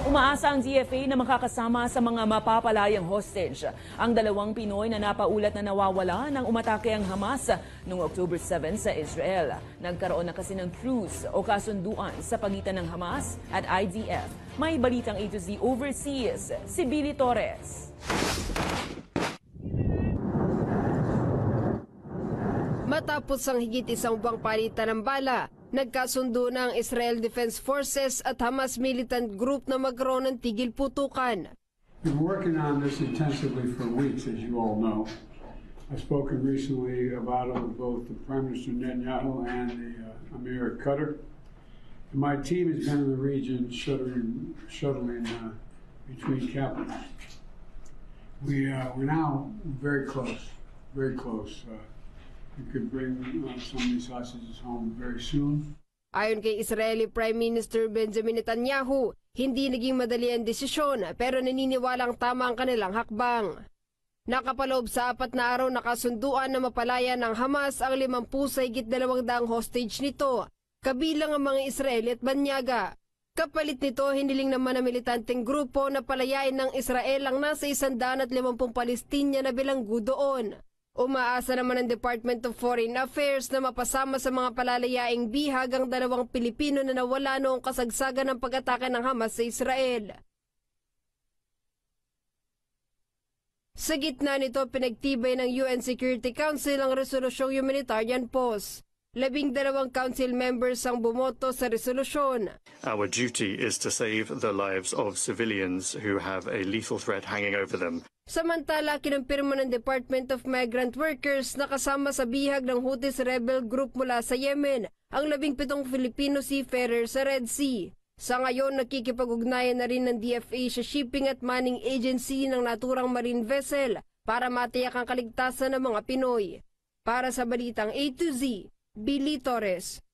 Umaasa ang DFA na makakasama sa mga mapapalayang hostage ang dalawang Pinoy na napaulat na nawawala nang umatake ang Hamas noong October 7 sa Israel. Nagkaroon na kasi ng truce o kasunduan sa pagitan ng Hamas at IDF. May balitang A to Z Overseas, si Billy Torres. Matapos ang higit isang buwang palitan ng bala, nagkasundo na ang Israel Defense Forces at Hamas militant group na magkaroon ng tigil putukan. We've been working on this intensively for weeks, as you all know. I've spoken recently about it with both the Prime Minister Netanyahu and the Amir Qatar. And my team has been in the region shuttling between capitals. We're now very close, very close. We could bring some of these hostages home very soon. Ayon kay Israeli Prime Minister Benjamin Netanyahu, hindi naging madali ang desisyon pero naniniwalang tama ang kanilang hakbang. Nakapaloob sa 4 na araw nakasunduan na mapalaya ng Hamas ang 50 sa higit 200 hostage nito, kabilang ang mga Israeli at Banyaga. Kapalit nito, hiniling naman ng militanteng grupo na palayain ng Israel ang nasa 150 Palestina na bilanggo doon. Umaasa naman ang Department of Foreign Affairs na mapasama sa mga palalayaing bihag ang 2 Pilipino na nawala noong kasagsagan ng pag-atake ng Hamas sa Israel. Sa gitna nito, pinagtibay ng UN Security Council ang resolusyong humanitarian pause. 12 council members ang bumoto sa resolusyon. Our duty is to save the lives of civilians who have a lethal threat hanging over them. Samantala, kinumpirma ng Department of Migrant Workers na kasama sa bihag ng Houthis rebel group mula sa Yemen ang 17 Filipino seafarer sa Red Sea. Sa ngayon, nakikipag-ugnayan na rin ng DFA sa shipping at manning agency ng naturang marine vessel para matiyak ang kaligtasan ng mga Pinoy. Para sa Balitang A to Z, Billy Torres.